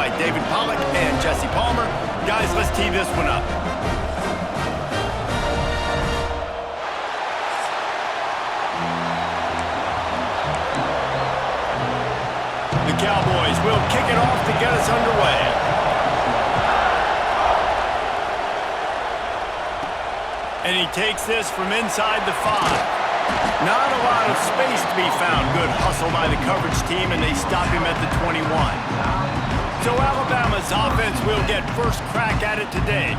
by David Pollack and Jesse Palmer. Guys, let's tee this one up. The Cowboys will kick it off to get us underway. And he takes this from inside the 5. Not a lot of space to be found. Good hustle by the coverage team, and they stop him at the 21. So Alabama's offense will get first crack at it today.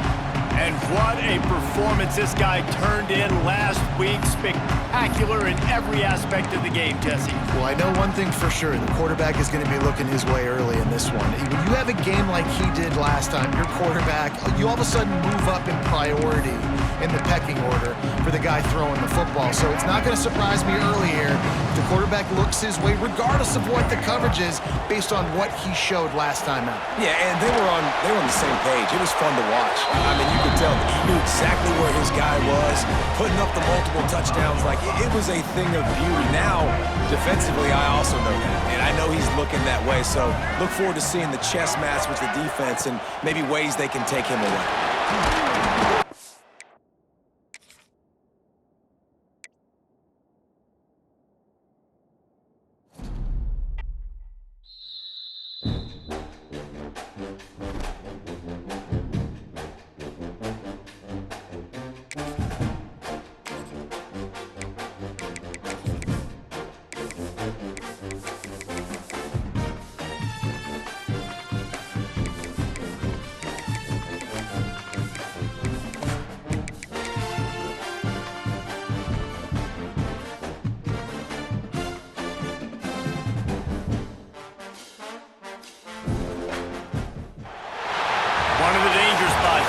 And what a performance this guy turned in last week. Spectacular in every aspect of the game, Jesse. Well, I know one thing for sure. The quarterback is going to be looking his way early in this one. When you have a game like he did last time, your quarterback, you all of a sudden move up in priority in the pecking order for the guy throwing the football. So it's not going to surprise me early here if the quarterback looks his way, regardless of what the coverage is, based on what he showed last time out. Yeah, and they were on the same page. It was fun to watch. I mean, you could tell that he knew exactly where his guy was, putting up the multiple touchdowns. Like, it was a thing of beauty. Now, defensively, I also know that. And I know he's looking that way. So look forward to seeing the chess match with the defense and maybe ways they can take him away.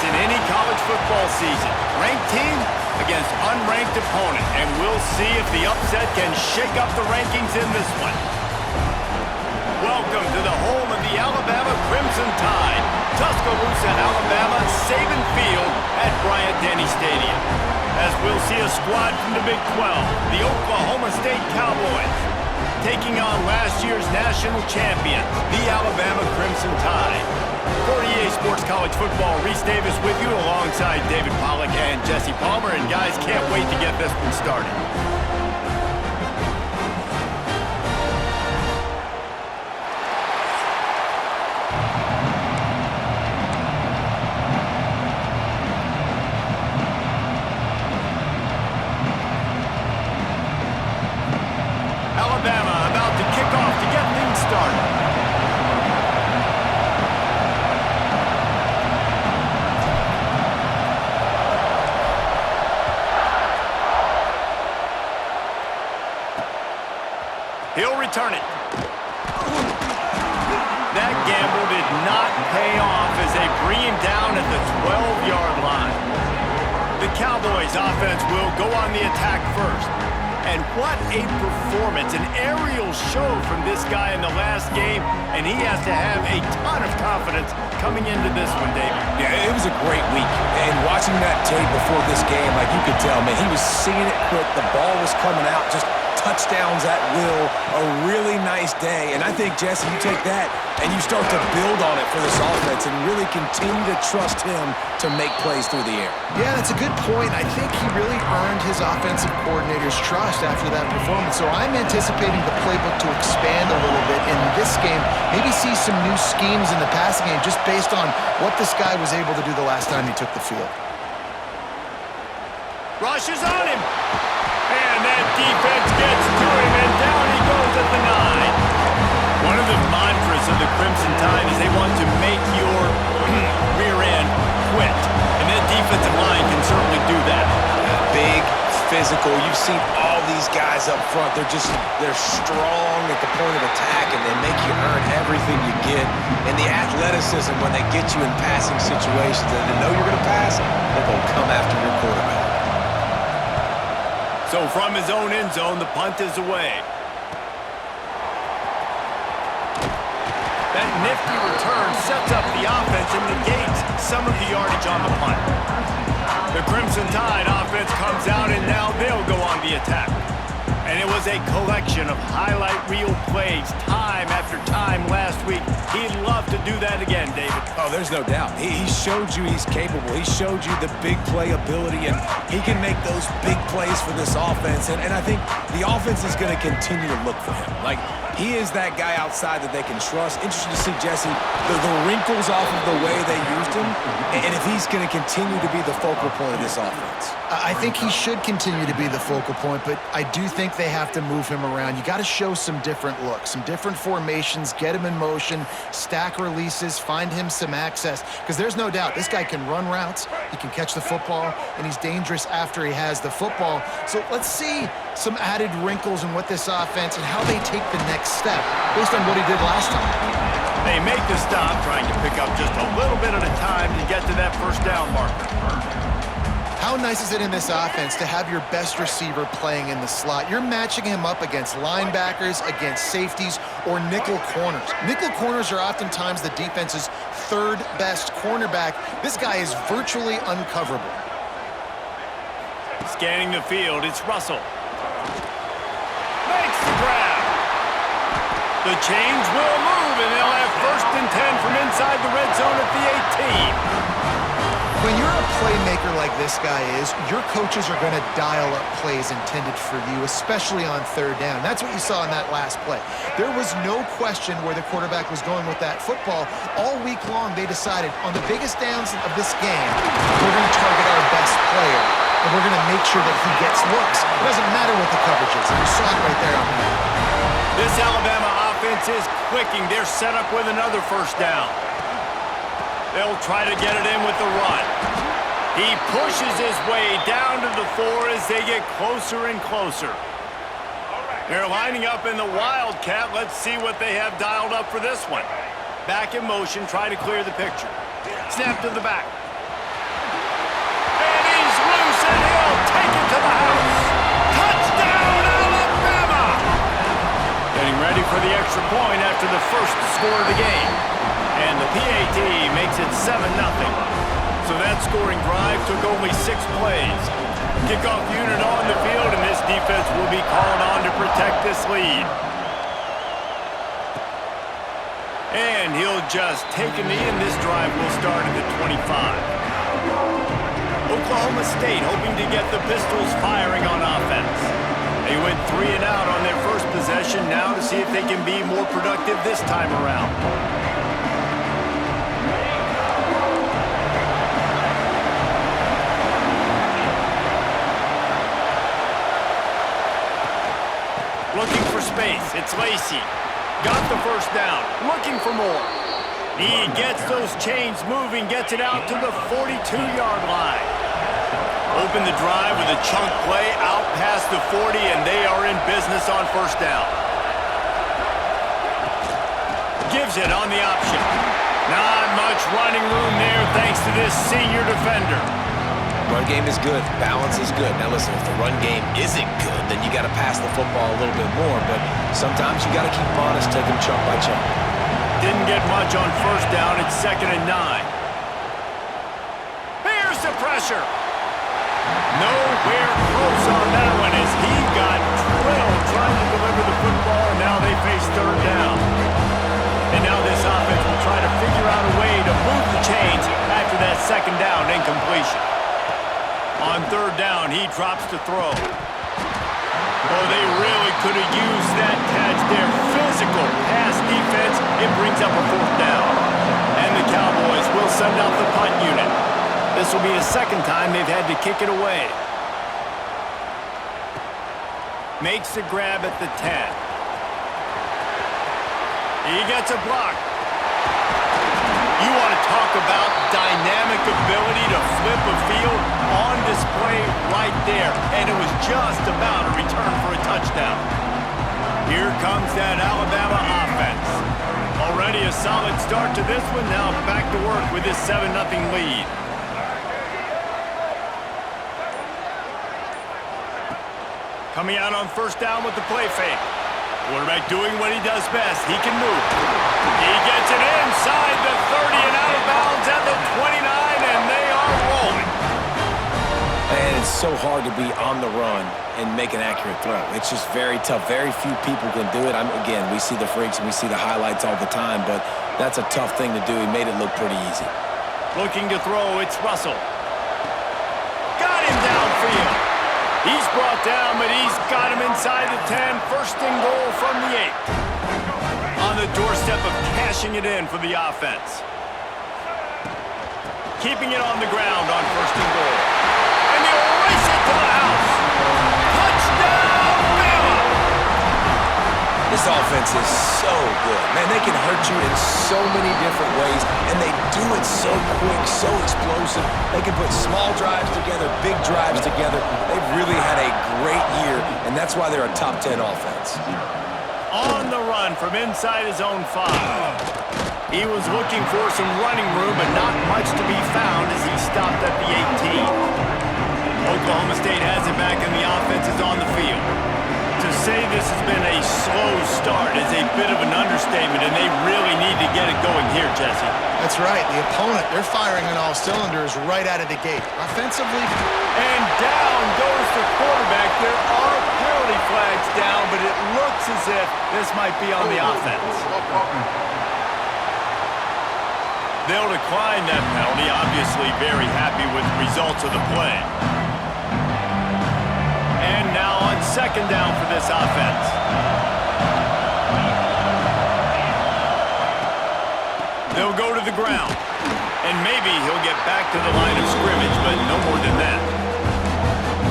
In any college football season, ranked team against unranked opponent, and we'll see if the upset can shake up the rankings in this one. Welcome to the home of the Alabama Crimson Tide, Tuscaloosa, Alabama, Saban Field at Bryant-Denny Stadium. As we'll see a squad from the Big 12, the Oklahoma State Cowboys, taking on last year's national champion, the Alabama Crimson Tide. For EA Sports College Football, Reese Davis with you alongside David Pollack and Jesse Palmer. And guys, can't wait to get this one started. Alabama about to kick off to get things started. He'll return it. That gamble did not pay off as they bring him down at the 12-yard line. The Cowboys offense will go on the attack first. And what a performance, an aerial show from this guy in the last game, and he has to have a ton of confidence coming into this one, David. Yeah, it was a great week. And watching that tape before this game, like you could tell, man, he was seeing it quick. The ball was coming out, just touchdowns at will, a really nice day. And I think, Jesse, you take that and you start to build on it for this offense and really continue to trust him to make plays through the air. Yeah, that's a good point. I think he really earned his offensive coordinator's trust after that performance. So I'm anticipating the playbook to expand a little bit in this game, maybe see some new schemes in the passing game just based on what this guy was able to do the last time he took the field. Rush is on him. And that defense gets to him, and down he goes at the 9. One of the mantras of the Crimson Tide is they want to make your rear end quit. And that defensive line can certainly do that. Big, physical. You've seen all these guys up front. They're strong at the point of attack, and they make you earn everything you get. And the athleticism, when they get you in passing situations and they know you're going to pass, they're going to come after your quarterback. So from his own end zone, the punt is away. That nifty return sets up the offense and negates some of the yardage on the punt. The Crimson Tide offense comes out, and now they'll go on the attack. And it was a collection of highlight reel plays time after time last week. He loved enough to do that again, David. Oh, there's no doubt. He showed you he's capable. He showed you the big play ability, and he can make those big plays for this offense. And I think the offense is going to continue to look for him. Like, he is that guy outside that they can trust. Interesting to see, Jesse, the wrinkles off of the way they used him, and if he's going to continue to be the focal point of this offense. I think he should continue to be the focal point, but I do think they have to move him around. You got to show some different looks, some different formations, get him in motion, stack releases, find him some access, because there's no doubt this guy can run routes, he can catch the football, and he's dangerous after he has the football. So let's see some added wrinkles in what this offense and how they take the next step based on what he did last time. They make the stop, trying to pick up just a little bit at a time to get to that first down marker. How nice is it in this offense to have your best receiver playing in the slot? You're matching him up against linebackers, against safeties, or nickel corners. Nickel corners are oftentimes the defense's third best cornerback. This guy is virtually uncoverable. Scanning the field, it's Russell. Makes the grab. The chains will move, and they'll have 1st and 10 from inside the red zone at the 18. When you're a playmaker like this guy is, your coaches are going to dial up plays intended for you, especially on 3rd down. That's what you saw in that last play. There was no question where the quarterback was going with that football. All week long, they decided on the biggest downs of this game, we're going to target our best player, and we're going to make sure that he gets looks. It doesn't matter what the coverage is. You saw it right there on that. This Alabama offense is clicking. They're set up with another 1st down. They'll try to get it in with the run. He pushes his way down to the 4 as they get closer and closer. They're lining up in the Wildcat. Let's see what they have dialed up for this one. Back in motion, try to clear the picture. Snap to the back. And he's loose, and he'll take it to the house. Touchdown, Alabama! Getting ready for the extra point after the first score of the game. And the PAT makes it 7-0. So that scoring drive took only 6 plays. Kickoff unit on the field, and this defense will be called on to protect this lead. And he'll just take a knee, and this drive will start at the 25. Oklahoma State hoping to get the Pistols firing on offense. They went 3 and out on their first possession, now to see if they can be more productive this time around. Looking for space, it's Lacey. Got the 1st down, looking for more. He gets those chains moving, gets it out to the 42-yard line. Open the drive with a chunk play out past the 40, and they are in business on 1st down. Gives it on the option. Not much running room there thanks to this senior defender. Run game is good. Balance is good. Now listen, if the run game isn't good, then you got to pass the football a little bit more. But sometimes you got to keep them honest, take them chunk by chunk. Didn't get much on 1st down. It's 2nd and 9. Here's the pressure. Nowhere close on that one as he got drilled trying to deliver the football, and now they face 3rd down. And now this offense will try to figure out a way to move the chains after that 2nd down incompletion. On 3rd down, he drops to throw. Oh, they really could have used that catch there. Physical pass defense. It brings up a 4th down. And the Cowboys will send out the punt unit. This will be the 2nd time they've had to kick it away. Makes the grab at the 10. He gets a block. You want to talk about dynamic ability to flip a field on display right there. And it was just about a return for a touchdown. Here comes that Alabama offense. Already a solid start to this one. Now back to work with this 7-0 lead. Coming out on 1st down with the play fake. Quarterback doing what he does best. He can move. He gets it inside the 30 and out of bounds at the 29, and they are rolling. And it's so hard to be on the run and make an accurate throw. It's just very tough. Very few people can do it. Again, we see the freaks and we see the highlights all the time, but That's a tough thing to do. He made it look pretty easy. Looking to throw, it's Russell. Got him downfield. He's brought down, but he's got him inside the 10. First and goal from the 8. On the doorstep of cashing it in for the offense. Keeping it on the ground on first and goal. And they'll race it to the house. Touchdown, BAMA! This offense is so good. Man, they can hurt you in so many different ways, and they do it so quick, so explosive. They can put small drives together, big drives together. They've really had a great year, and that's why they're a top 10 offense. On the run from inside his own 5. He was looking for some running room, but not much to be found as he stopped at the 18. Oklahoma State has it back, and the offense is on the field. To say this has been a slow start is a bit of an understatement, and they really need to get it going here, Jesse. That's right. The opponent, they're firing on all cylinders right out of the gate. Offensively. And down goes the quarterback. There are penalty flags down, but it looks as if this might be on the offense. They'll decline that penalty, obviously very happy with the results of the play. And now on second down for this offense. They'll go to the ground. And maybe he'll get back to the line of scrimmage, but no more than that.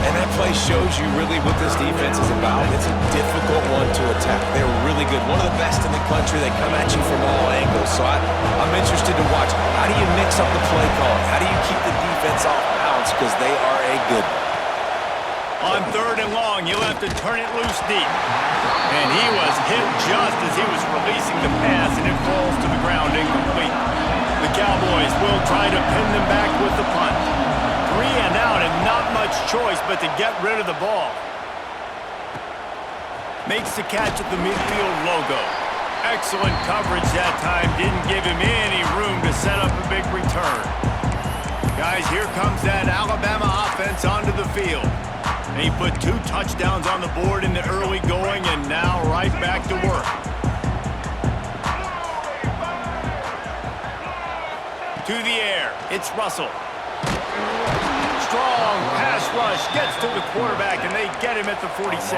And that play shows you really what this defense is about. It's a difficult one to attack. They're really good. One of the best in the country. They come at you from all angles. So I'm interested to watch. How do you mix up the play calling? How do you keep the defense off balance? Because they are a good one. On third and long, he'll have to turn it loose deep. And he was hit just as he was releasing the pass, and it falls to the ground incomplete. The Cowboys will try to pin them back with the punt. 3 and out, and not much choice but to get rid of the ball. Makes the catch at the midfield logo. Excellent coverage that time. Didn't give him any room to set up a big return. Guys, here comes that Alabama offense onto the field. And he put 2 touchdowns on the board in the early going, and now right back to work. To the air, it's Russell. Strong pass rush, gets to the quarterback, and they get him at the 46.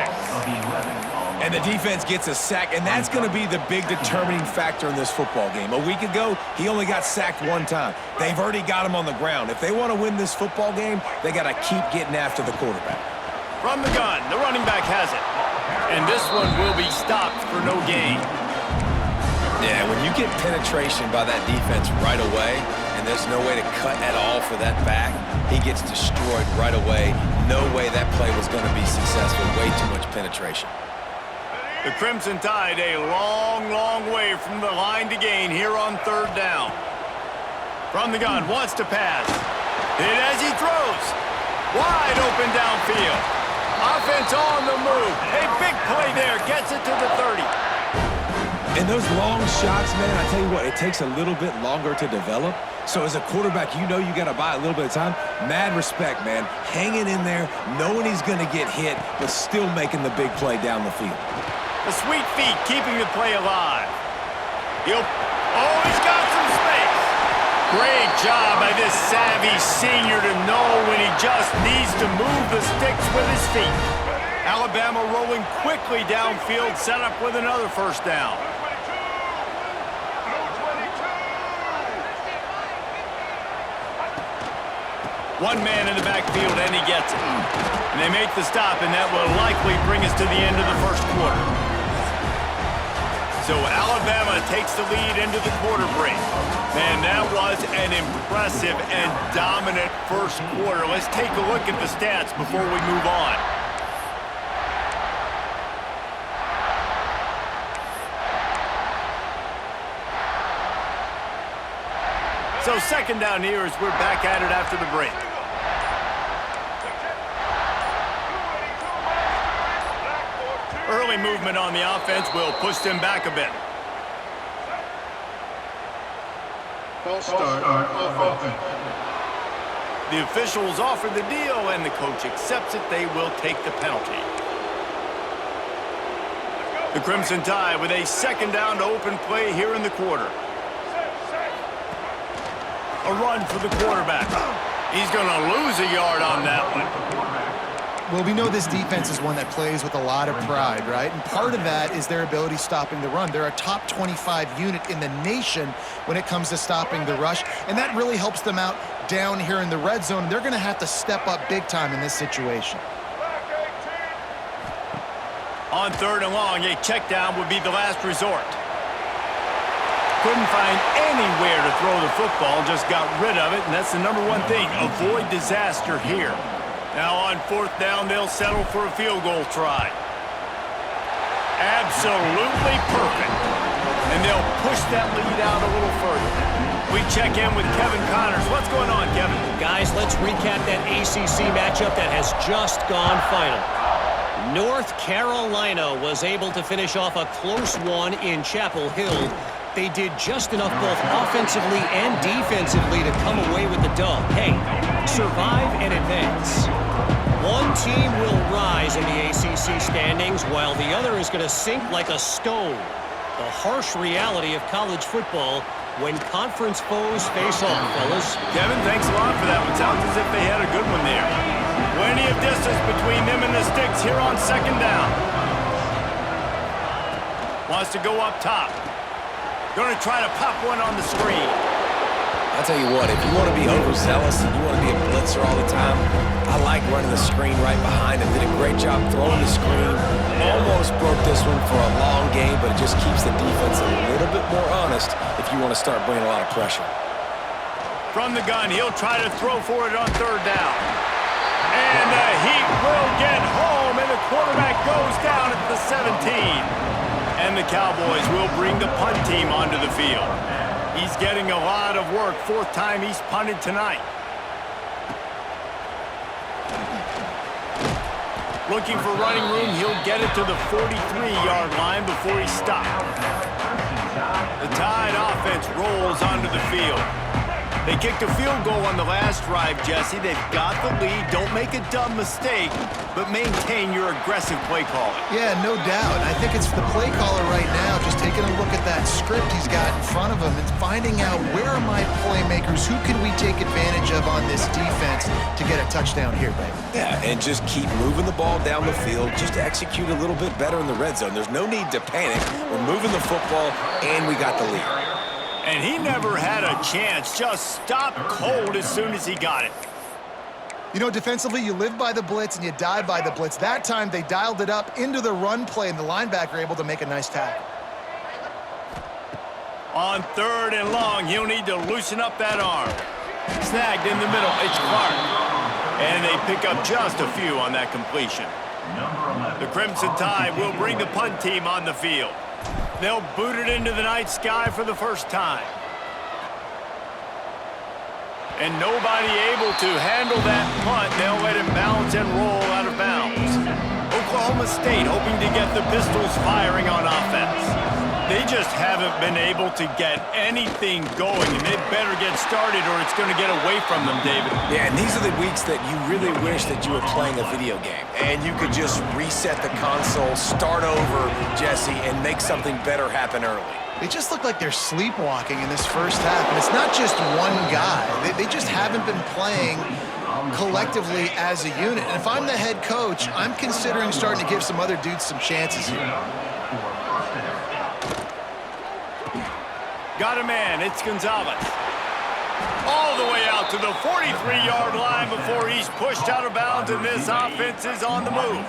And the defense gets a sack, and that's going to be the big determining factor in this football game. A week ago, he only got sacked 1 time. They've already got him on the ground. If they want to win this football game, they got to keep getting after the quarterback. From the gun, the running back has it. And this one will be stopped for no gain. Yeah, when you get penetration by that defense right away, and there's no way to cut at all for that back, he gets destroyed right away. No way that play was going to be successful. Way too much penetration. The Crimson Tide a long, long way from the line to gain here on third down. From the gun, wants to pass. Hit as he throws. Wide open downfield. Offense on the move. A big play there. Gets it to the 30. And those long shots, man, I tell you what, it takes a little bit longer to develop. So as a quarterback, you know you got to buy a little bit of time. Mad respect, man. Hanging in there, knowing he's going to get hit, but still making the big play down the field. The sweet feet keeping the play alive. He's got some space. Great job by this savvy senior to know when he just needs to move the sticks with his feet. Alabama rolling quickly downfield, set up with another first down. One man in the backfield, and he gets it. And they make the stop, and that will likely bring us to the end of the first quarter. So Alabama takes the lead into the quarter break. Man, that was an impressive and dominant first quarter. Let's take a look at the stats before we move on. So second down here as we're back at it after the break. Early movement on the offense will push them back a bit. False start on offense. The officials offer the deal, and the coach accepts it. They will take the penalty. The Crimson Tide with a second down to open play here in the quarter. for the quarterback. He's going to lose a yard on that one. Well, we know this defense is one that plays with a lot of pride, right? And part of that is their ability stopping the run. They're a top 25 unit in the nation when it comes to stopping the rush, and that really helps them out down here in the red zone. They're going to have to step up big time in this situation. On 3rd and long, a check down would be the last resort. Couldn't find anywhere to throw the football, just got rid of it, and that's the number one thing. Avoid disaster here. Now on 4th down, they'll settle for a field goal try. Absolutely perfect. And they'll push that lead out a little further. We check in with Kevin Connors. What's going on, Kevin? Guys, let's recap that ACC matchup that has just gone final. North Carolina was able to finish off a close one in Chapel Hill. They did just enough both offensively and defensively to come away with the dub. Hey, survive and advance. One team will rise in the ACC standings while the other is going to sink like a stone. The harsh reality of college football when conference foes face off, fellas. Kevin, thanks a lot for that one. Sounds as if they had a good one there. Plenty of distance between them and the sticks here on 2nd down. Wants to go up top. Going to try to pop one on the screen. I'll tell you what, if you want to be overzealous and you want to be a blitzer all the time, I like running the screen right behind him. Did a great job throwing the screen. Almost broke this one for a long game, but it just keeps the defense a little bit more honest if you want to start bringing a lot of pressure. From the gun, he'll try to throw for it on 3rd down. And the Heat will get home, and the quarterback goes down at the 17. And the Cowboys will bring the punt team onto the field. He's getting a lot of work. 4th time he's punted tonight. Looking for running room, he'll get it to the 43-yard line before he stopped. The Tide offense rolls onto the field. They kicked a field goal on the last drive, Jesse. They've got the lead. Don't make a dumb mistake, but maintain your aggressive play calling. Yeah, no doubt. I think it's the play caller right now just taking a look at that script he's got in front of him and finding out where are my playmakers, who can we take advantage of on this defense to get a touchdown here, baby. Yeah, and just keep moving the ball down the field. Just execute a little bit better in the red zone. There's no need to panic. We're moving the football, and we got the lead. And he never had a chance. Just stopped cold as soon as he got it. You know, defensively, you live by the blitz and you die by the blitz. That time, they dialed it up into the run play, and the linebacker able to make a nice tackle. On 3rd and long, he'll need to loosen up that arm. Snagged in the middle, it's Clark. And they pick up just a few on that completion. The Crimson Tide will bring the punt team on the field. They'll boot it into the night sky for the first time. And nobody able to handle that punt. They'll let it bounce and roll out of bounds. Oklahoma State hoping to get the Pistols firing on offense. They just haven't been able to get anything going, and they better get started or it's going to get away from them, David. Yeah, and these are the weeks that you really wish that you were playing a video game and you could just reset the console, start over, Jesse, and make something better happen early. They just look like they're sleepwalking in this first half, and it's not just one guy. They just haven't been playing collectively as a unit. And if I'm the head coach, I'm considering starting to give some other dudes some chances here. Got a man, it's Gonzalez. All the way out to the 43-yard line before he's pushed out of bounds, and this offense is on the move.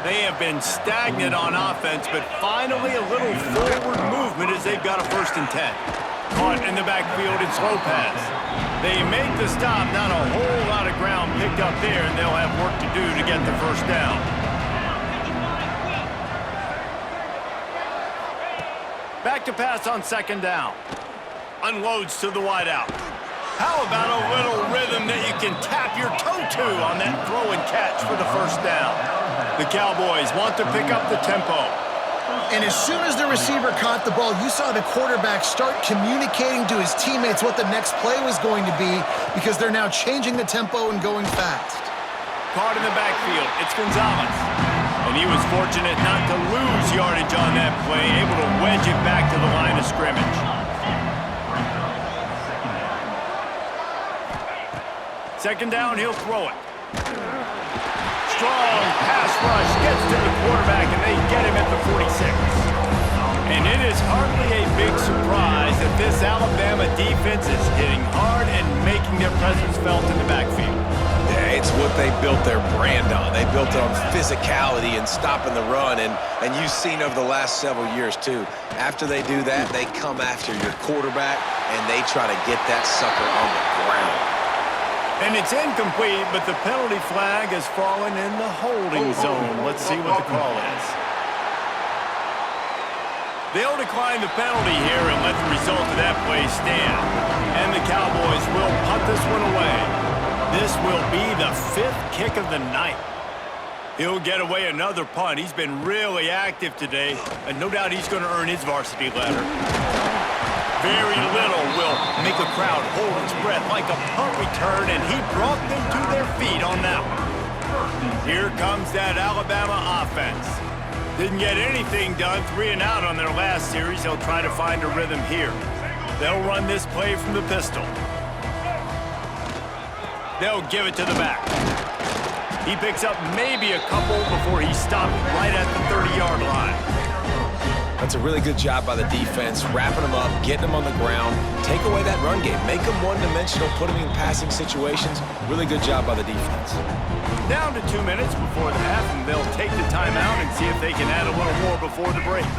They have been stagnant on offense, but finally a little forward movement as they've got a 1st and 10. Caught in the backfield, it's Lopez. They make the stop, not a whole lot of ground picked up there, and they'll have work to do to get the 1st down. Back to pass on 2nd down. Unloads to the wideout. How about a little rhythm that you can tap your toe to on that throw and catch for the 1st down? The Cowboys want to pick up the tempo. And as soon as the receiver caught the ball, you saw the quarterback start communicating to his teammates what the next play was going to be because they're now changing the tempo and going fast. Caught in the backfield, it's Gonzalez. And he was fortunate not to lose yardage on that play, able to wedge it back to the line of scrimmage. Second down, he'll throw it. Strong pass rush gets to the quarterback, and they get him at the 46. And it is hardly a big surprise that this Alabama defense is hitting hard and making their presence felt in the backfield. Yeah, it's what they built their brand on. They built it on physicality and stopping the run, and you've seen over the last several years, too. After they do that, they come after your quarterback, and they try to get that sucker on the ground. And it's incomplete, but the penalty flag has fallen in the holding zone. Let's see what the call is. They'll decline the penalty here and let the result of that play stand. And the Cowboys will punt this one away. This will be the 5th kick of the night. He'll get away another punt. He's been really active today, and no doubt he's going to earn his varsity ladder. Very little will make a crowd hold its breath like a punt return, and he brought them to their feet on that one. Here comes that Alabama offense. Didn't get anything done, 3 and out on their last series. They'll try to find a rhythm here. They'll run this play from the pistol. They'll give it to the back. He picks up maybe a couple before he's stopped right at the 30-yard line. That's a really good job by the defense, wrapping them up, getting them on the ground, take away that run game, make them one-dimensional, put them in passing situations. Really good job by the defense. Down to 2 minutes before the half, and they'll take the timeout and see if they can add a little more before the break.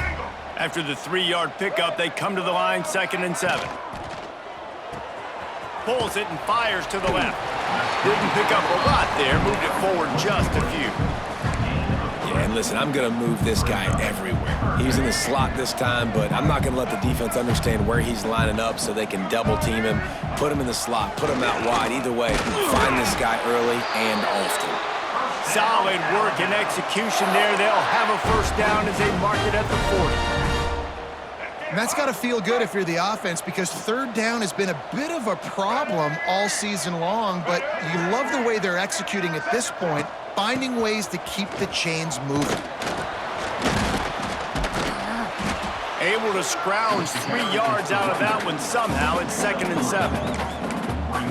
After the 3-yard pickup, they come to the line 2nd and 7. Pulls it and fires to the left. Didn't pick up a lot there, moved it forward just a few. Yeah, and listen, I'm going to move this guy everywhere. He's in the slot this time, but I'm not going to let the defense understand where he's lining up so they can double team him, put him in the slot, put him out wide. Either way, find this guy early and often. Solid work and execution there. They'll have a first down as they mark it at the 40. And that's got to feel good if you're the offense, because 3rd down has been a bit of a problem all season long, but you love the way they're executing at this point, finding ways to keep the chains moving. Able to scrounge 3 yards out of that one somehow. It's 2nd and 7.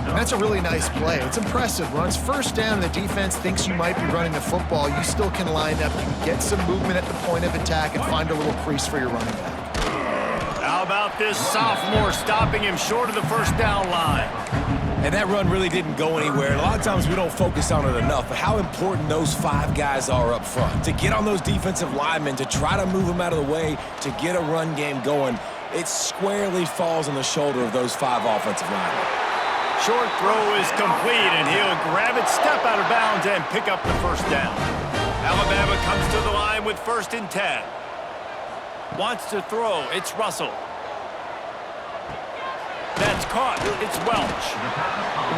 And that's a really nice play. It's impressive. Runs first down, and the defense thinks you might be running the football. You still can line up, you can get some movement at the point of attack and find a little crease for your running back. How about this sophomore stopping him short of the first down line? And that run really didn't go anywhere. A lot of times we don't focus on it enough, but how important those 5 guys are up front. To get on those defensive linemen, to try to move them out of the way, to get a run game going, it squarely falls on the shoulder of those 5 offensive linemen. Short throw is complete, and he'll grab it, step out of bounds, and pick up the first down. Alabama comes to the line with 1st and 10. Wants to throw. It's Russell. That's caught. It's Welch.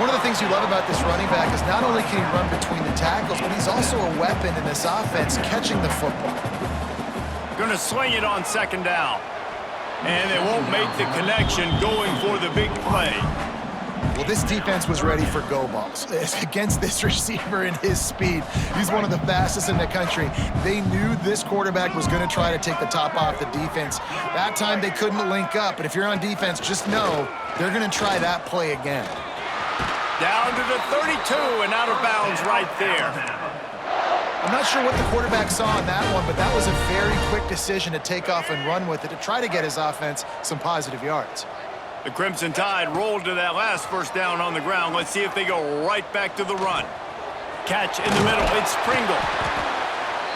One of the things you love about this running back is not only can he run between the tackles, but he's also a weapon in this offense catching the football. Going to swing it on 2nd down. And they won't make the connection going for the big play. Well, this defense was ready for go balls against this receiver and his speed. He's one of the fastest in the country. They knew this quarterback was going to try to take the top off the defense. That time they couldn't link up, but if you're on defense, just know they're going to try that play again. Down to the 32 and out of bounds right there. I'm not sure what the quarterback saw in that one, but that was a very quick decision to take off and run with it to try to get his offense some positive yards. The Crimson Tide rolled to that last first down on the ground. Let's see if they go right back to the run. Catch in the middle. It's Pringle.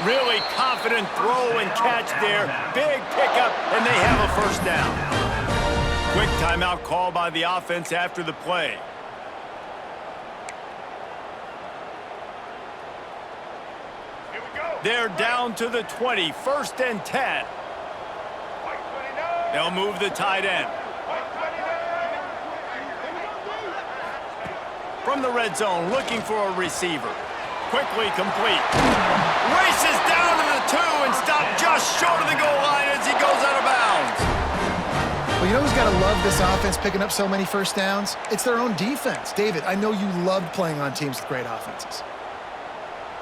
Really confident throw and catch there. Big pickup, and they have a first down. Quick timeout call by the offense after the play. Here we go. They're down to the 20. 1st and 10. They'll move the tight end. From the red zone, looking for a receiver. Quickly complete. Races down to the 2 and stopped just short of the goal line as he goes out of bounds. Well, you know who's got to love this offense picking up so many first downs? It's their own defense. David, I know you loved playing on teams with great offenses.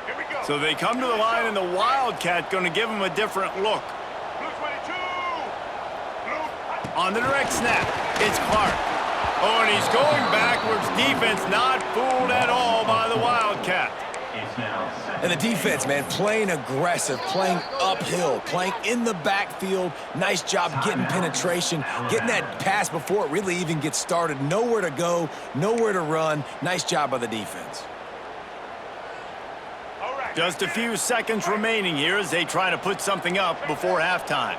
Here we go. So they come to the line, and the Wildcat going to give them a different look. Blue 22. Blue. On the direct snap, it's Clark. Oh, and he's going backwards. Defense not fooled at all by the Wildcat. And the defense, man, playing aggressive, playing uphill, playing in the backfield. Nice job getting penetration, getting that pass before it really even gets started. Nowhere to go, nowhere to run. Nice job by the defense. Just a few seconds remaining here as they try to put something up before halftime.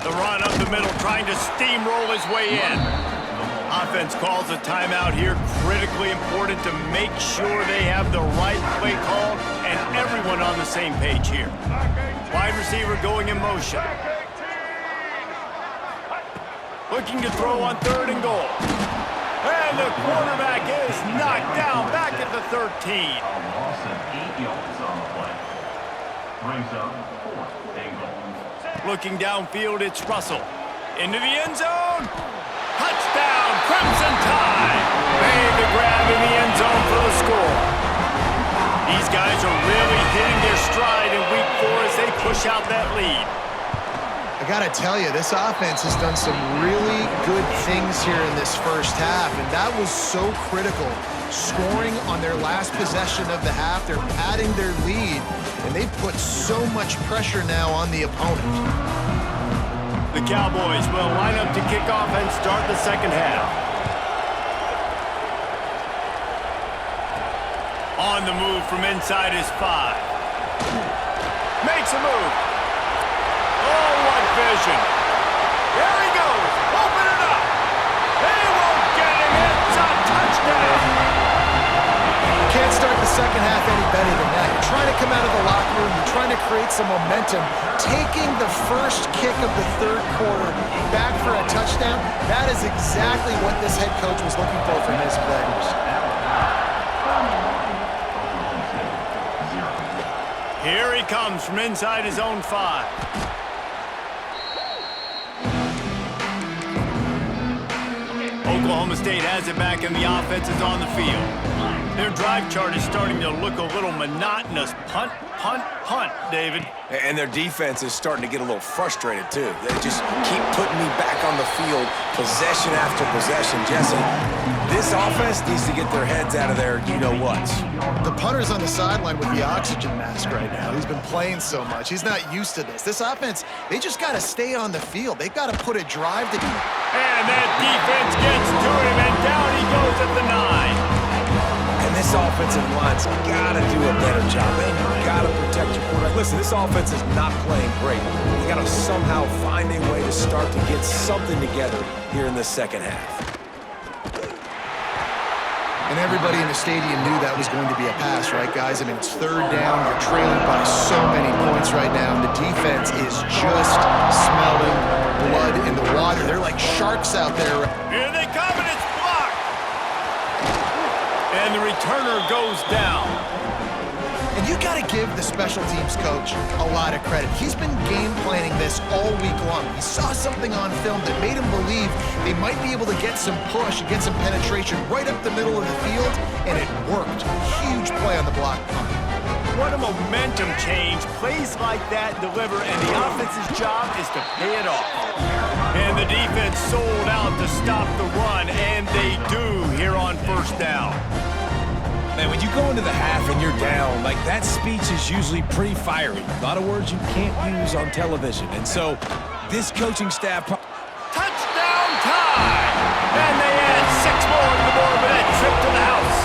The run up the middle, trying to steamroll his way in. Offense calls a timeout here. Critically important to make sure they have the right play called and everyone on the same page here. Wide receiver going in motion. Looking to throw on 3rd and goal. And the quarterback is knocked down back at the 13. Loss of 8 yards on the play. Brings up 4th and goal. Looking downfield, it's Russell. Into the end zone. Touchdown, Crimson Tide. Made the grab in the end zone for the score. These guys are really hitting their stride in week 4 as they push out that lead. I got to tell you, this offense has done some really good things here in this first half, and that was so critical. Scoring on their last possession of the half, they're padding their lead, and they've put so much pressure now on the opponent. The Cowboys will line up to kick off and start the second half. On the move from inside his 5. Makes a move. Oh, what vision. There he goes. Open it up. They won't get him. It's a touchdown. You can't start the second half any better than that. You're trying to come out of the locker room. You're trying to create some momentum. Taking the first kick of the 3rd quarter back for a touchdown, that is exactly what this head coach was looking for from his players. Here he comes from inside his own 5. Oklahoma State has it back and the offense is on the field. Their drive chart is starting to look a little monotonous. Punt, punt, punt, David. And their defense is starting to get a little frustrated, too. They just keep putting me back on the field, possession after possession. Jesse, this offense needs to get their heads out of their you-know-whats. The punter's on the sideline with the oxygen mask right now. He's been playing so much. He's not used to this. This offense, they just got to stay on the field. They've got to put a drive to... And that defense gets to him, and down he goes at the 9. And this offensive line's got to do a better job. Man, you got to protect your quarterback. Listen, this offense is not playing great. You got to somehow find a way to start to get something together here in the second half. And everybody in the stadium knew that was going to be a pass, right, guys? I mean, it's 3rd down. You're trailing by so many points right now. And the defense is just smelling blood in the water. They're like sharks out there. Here they come, and it's blocked. And the returner goes down. And you got to give the special teams coach a lot of credit. He's been game planning this all week long. He saw something on film that made him believe they might be able to get some push and get some penetration right up the middle of the field, and it worked. Huge play on the block punt. What a momentum change. Plays like that deliver, and the offense's job is to pay it off. And the defense sold out to stop the run, and they do here on 1st down. Man, when you go into the half and you're down, like that speech is usually pretty fiery. A lot of words you can't use on television. And so this coaching staff... Touchdown time! And they add 6 more to the board with that trip to the house.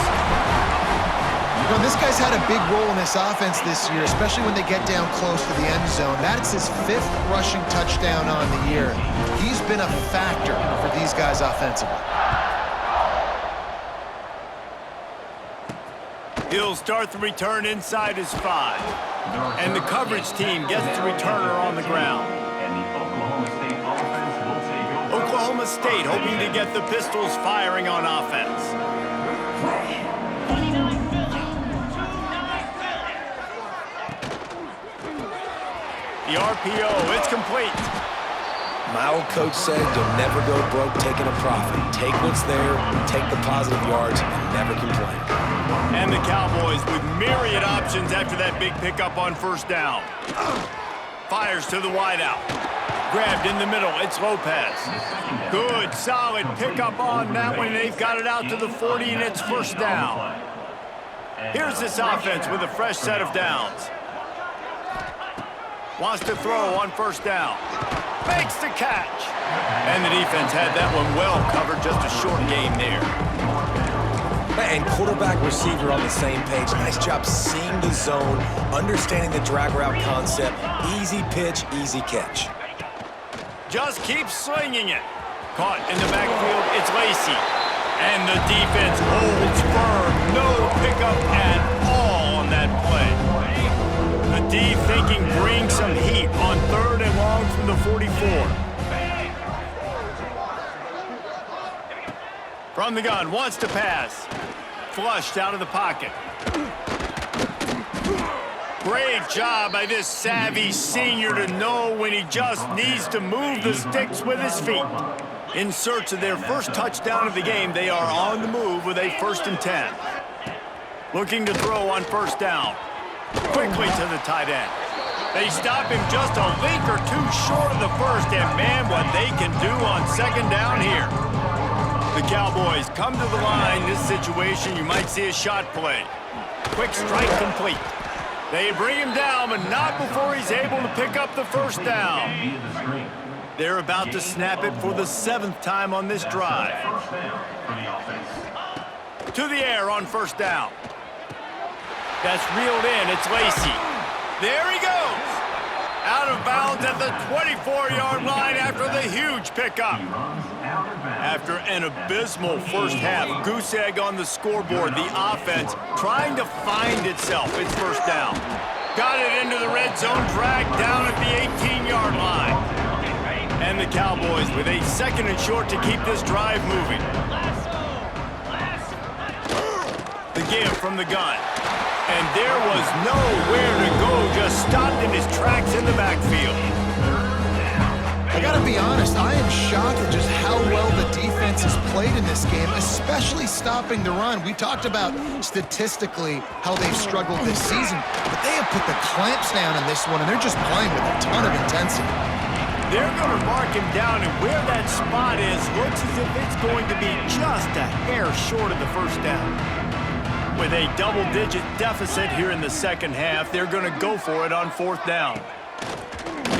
You know, this guy's had a big role in this offense this year, especially when they get down close to the end zone. That's his 5th rushing touchdown on the year. He's been a factor for these guys offensively. He'll start the return inside his 5. And the coverage team gets the returner on the ground. And the Oklahoma State offense will take over. Oklahoma State hoping to get the Pistols firing on offense. The RPO, it's complete. My old coach said you'll never go broke taking a profit. Take what's there, take the positive yards, and never complain. And the Cowboys with myriad options after that big pickup on 1st down. Fires to the wideout. Grabbed in the middle. It's Lopez. Good, solid pickup on that one. They've got it out to the 40, and it's first down. Here's this offense with a fresh set of downs. Wants to throw on first down. Makes the catch. And the defense had that one well covered. Just a short gain there. And quarterback, receiver on the same page. Nice job seeing the zone, understanding the drag route concept. Easy pitch, easy catch. Just keep slinging it. Caught in the backfield, it's Lacy. And the defense holds firm. No pickup at all on that play. The D thinking bring some heat on 3rd and long from the 44. From the gun, wants to pass. Flushed out of the pocket. Great job by this savvy senior to know when he just needs to move the sticks with his feet. In search of their first touchdown of the game, they are on the move with a 1st and 10. Looking to throw on first down. Quickly to the tight end. They stop him just a link or two short of the first, and man, what they can do on 2nd down here. The Cowboys come to the line. This situation, you might see a shot play. Quick strike complete. They bring him down, but not before he's able to pick up the first down. They're about to snap it for the 7th time on this drive. To the air on first down. That's reeled in. It's Lacy. There he goes. Out of bounds at the 24-yard line after the huge pickup. After an abysmal first half, goose egg on the scoreboard, the offense trying to find itself. It's first down. Got it into the red zone, dragged down at the 18-yard line. And the Cowboys with a 2nd and short to keep this drive moving. The give from the gun. And there was nowhere to go, just stopped in his tracks in the backfield. I gotta be honest, I am shocked at just how well the defense has played in this game, especially stopping the run. We talked about statistically how they've struggled this season, but they have put the clamps down in this one, and they're just playing with a ton of intensity. They're going to mark him down, and where that spot is looks as if it's going to be just a hair short of the first down. With a double-digit deficit here in the 2nd half, they're going to go for it on 4th down.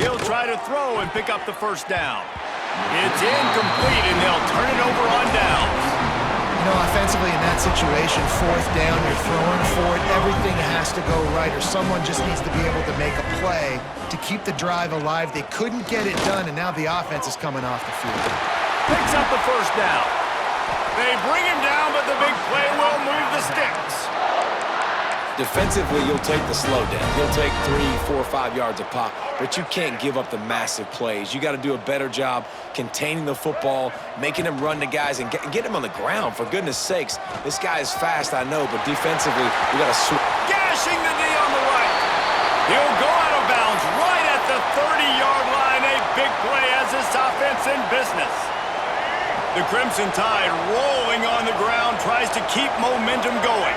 He'll try to throw and pick up the first down. It's incomplete, and they'll turn it over on downs. You know, offensively in that situation, 4th down, you're throwing for it, everything has to go right, or someone just needs to be able to make a play to keep the drive alive. They couldn't get it done, and now the offense is coming off the field. Picks up the first down. They bring him down, but the big play will move the sticks. Defensively, you'll take the slow down. He'll take 3, 4, 5 yards a pop, but you can't give up the massive plays. You got to do a better job containing the football, making him run to guys, and get him on the ground, for goodness sakes. This guy is fast, I know, but defensively, we got to Gashing the knee on the right. He'll go out of bounds right at the 30-yard line. A big play as this offense in business. The Crimson Tide rolling on the ground, tries to keep momentum going.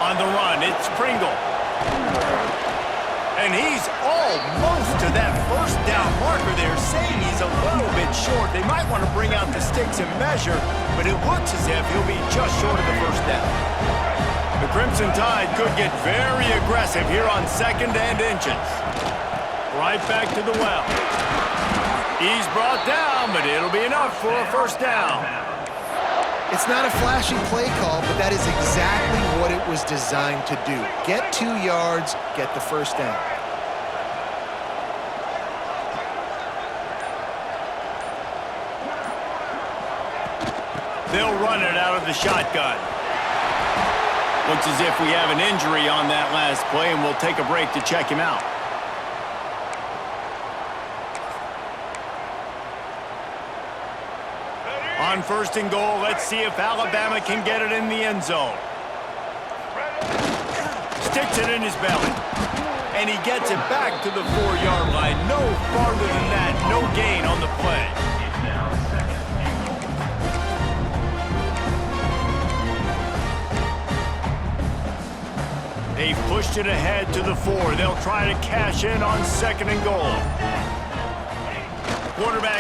On the run, it's Pringle. And he's almost to that first down marker there, saying he's a little bit short. They might want to bring out the sticks and measure, but it looks as if he'll be just short of the first down. The Crimson Tide could get very aggressive here on 2nd and inches. Right back to the well. He's brought down, but it'll be enough for a first down. It's not a flashy play call, but that is exactly what it was designed to do. Get 2 yards, get the first down. They'll run it out of the shotgun. Looks as if we have an injury on that last play, and we'll take a break to check him out. On 1st and goal, let's see if Alabama can get it in the end zone. Sticks it in his belly. And he gets it back to the 4-yard line. No farther than that. No gain on the play. They've pushed it ahead to the 4. They'll try to cash in on 2nd and goal.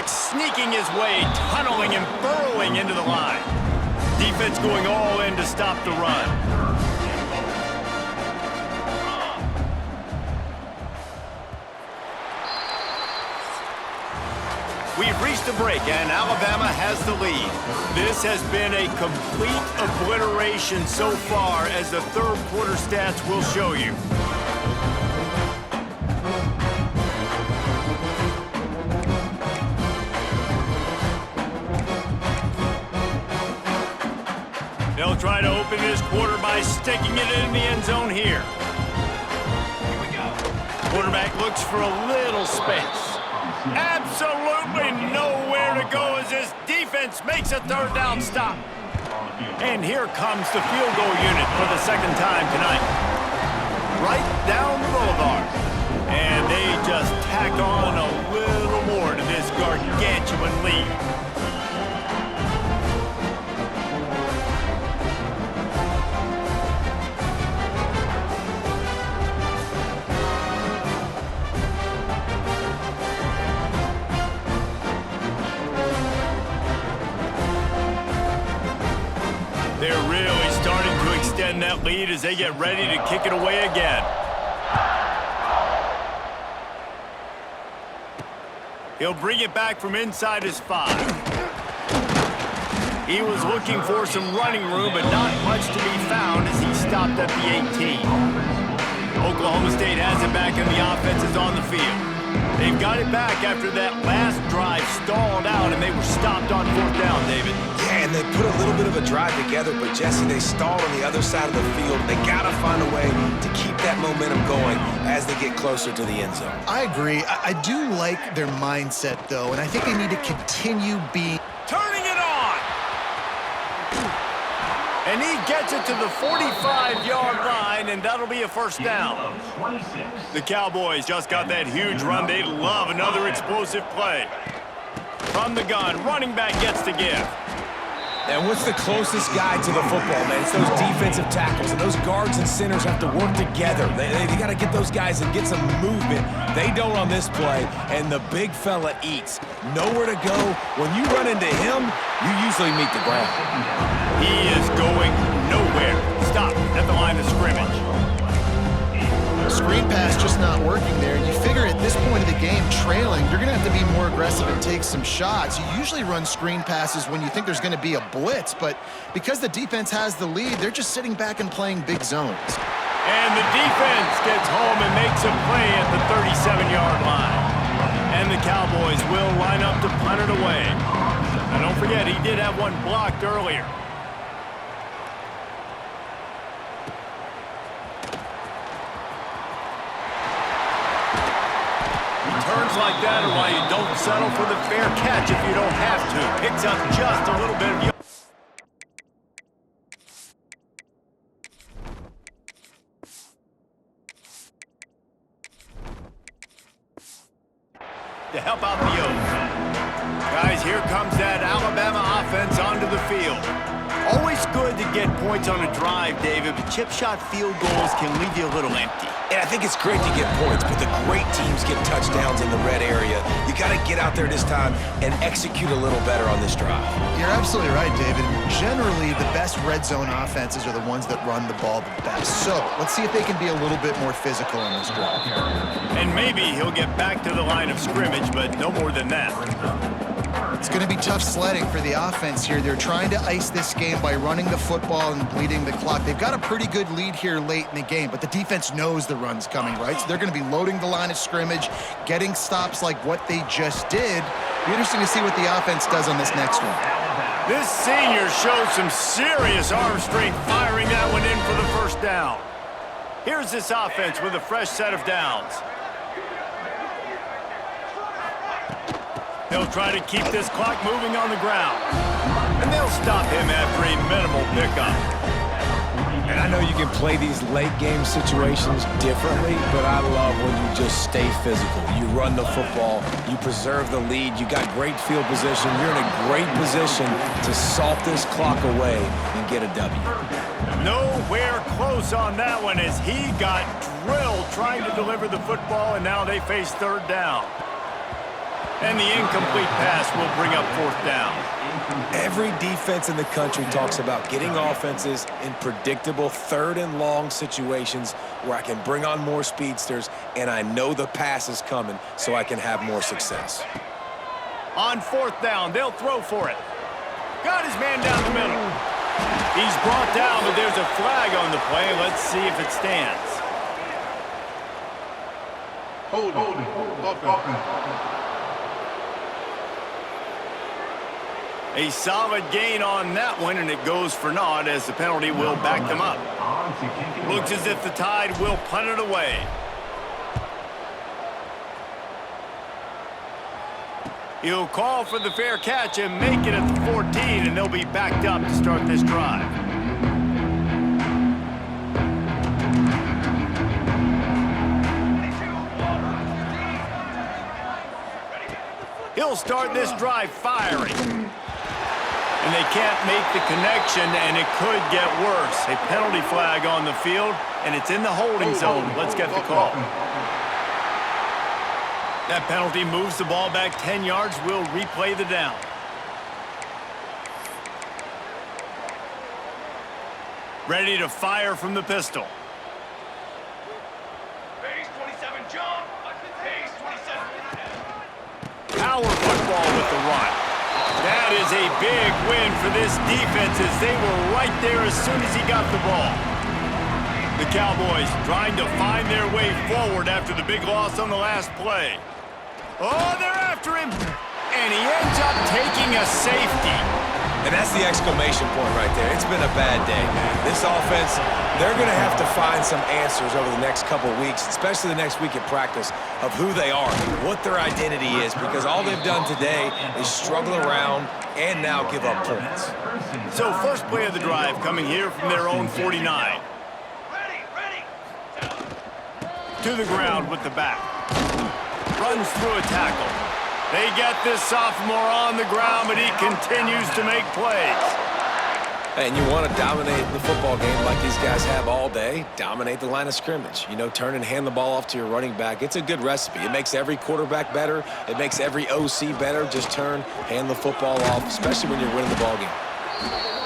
sneaking his way, tunneling and burrowing into the line. Defense going all in to stop the run. We've reached the break, and Alabama has the lead. This has been a complete obliteration so far, as the third quarter stats will show you. They'll try to open this quarter by sticking it in the end zone here. Here we go. Quarterback looks for a little space. Absolutely nowhere to go as this defense makes a third down stop. And here comes the field goal unit for the second time tonight. Right down the boulevard. And they just tack on a little more to this gargantuan lead. They're really starting to extend that lead as they get ready to kick it away again. He'll bring it back from inside his 5. He was looking for some running room, but not much to be found as he stopped at the 18. Oklahoma State has it back and the offense is on the field. They've got it back after that last drive stalled out and they were stopped on fourth down, David. Yeah, and they put a little bit of a drive together, but Jesse, they stalled on the other side of the field. They got to find a way to keep that momentum going as they get closer to the end zone. I agree. I do like their mindset, though, and I think they need to continue being... Turning it on! And he gets it to the 45-yard line, and that'll be a first down. The Cowboys just got that huge run. They love another explosive play. From the gun, running back gets to give. And what's the closest guy to the football, man? It's those defensive tackles, and those guards and centers have to work together. They got to get those guys and get some movement. They don't on this play, and the big fella eats. Nowhere to go. When you run into him, you usually meet the ground. He is going nowhere. Stop at the line of scrimmage. Screen pass just not working there. You figure at this point of the game, trailing, you're going to have to be more aggressive and take some shots. You usually run screen passes when you think there's going to be a blitz, but because the defense has the lead, they're just sitting back and playing big zones. And the defense gets home and makes a play at the 37-yard line. And the Cowboys will line up to punt it away. Now don't forget, he did have one blocked earlier. Turns like that are why you don't settle for the fair catch if you don't have to. Picks up just a little bit of... to help out the O's. Guys, here comes that Alabama offense onto the field. Always good to get points on a drive, David, but chip shot field goals can leave you a little empty. And I think it's great to get points, but the great teams get touchdowns in the red area. You got to get out there this time and execute a little better on this drive. You're absolutely right, David. Generally, the best red zone offenses are the ones that run the ball the best. So let's see if they can be a little bit more physical in this drive. And maybe he'll get back to the line of scrimmage, but no more than that. It's going to be tough sledding for the offense here. They're trying to ice this game by running the football and bleeding the clock. They've got a pretty good lead here late in the game, but the defense knows the run's coming, right? So they're going to be loading the line of scrimmage, getting stops like what they just did. It'll be interesting to see what the offense does on this next one. This senior shows some serious arm strength firing that one in for the first down. Here's this offense with a fresh set of downs. They'll try to keep this clock moving on the ground. And they'll stop him after a minimal pickup. And I know you can play these late game situations differently, but I love when you just stay physical. You run the football, you preserve the lead, you got great field position, you're in a great position to salt this clock away and get a W. Nowhere close on that one as he got drilled trying to deliver the football, and now they face third down. And the incomplete pass will bring up 4th down. Every defense in the country talks about getting offenses in predictable 3rd and long situations where I can bring on more speedsters and I know the pass is coming so I can have more success. On 4th down, they'll throw for it. Got his man down the middle. He's brought down, but there's a flag on the play. Let's see if it stands. Hold it. A solid gain on that one, and it goes for naught as the penalty will back them up. Looks as if the Tide will punt it away. He'll call for the fair catch and make it at the 14, and they'll be backed up to start this drive. He'll start this drive firing. And they can't make the connection, and it could get worse. A penalty flag on the field, and it's in the holding zone. Let's get the call. That penalty moves the ball back 10 yards. We'll replay the down. Ready to fire from the pistol. Base 27, jump. Base 27. Power football with the run. That is a big win for this defense as they were right there as soon as he got the ball. The Cowboys trying to find their way forward after the big loss on the last play. Oh, they're after him. And he ends up taking a safety. And that's the exclamation point right there. It's been a bad day, man. This offense, they're going to have to find some answers over the next couple weeks, especially the next week at practice, of who they are, what their identity is, because all they've done today is struggle around and now give up points. So first play of the drive coming here from their own 49. Ready. To the ground with the back. Runs through a tackle. They get this sophomore on the ground, but he continues to make plays. And you want to dominate the football game like these guys have all day, dominate the line of scrimmage. You know, turn and hand the ball off to your running back. It's a good recipe. It makes every quarterback better. It makes every OC better. Just turn, hand the football off, especially when you're winning the ball game.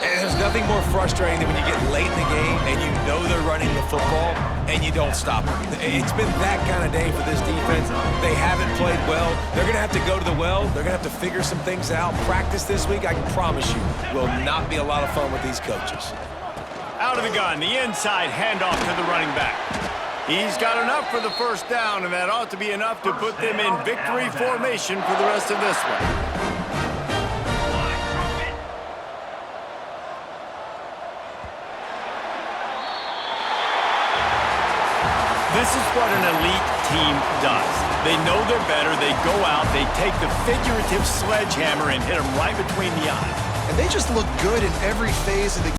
And there's nothing more frustrating than when you get late in the game and you know they're running the football and you don't stop them. It's been that kind of day for this defense. They haven't played well. They're going to have to go to the well. They're going to have to figure some things out. Practice this week, I can promise you, will not be a lot of fun with these coaches. Out of the gun, the inside handoff to the running back. He's got enough for the first down, and that ought to be enough to put them in victory formation for the rest of this one. This is what an elite team does. They know they're better, they go out, they take the figurative sledgehammer and hit them right between the eyes. And they just look good in every phase of the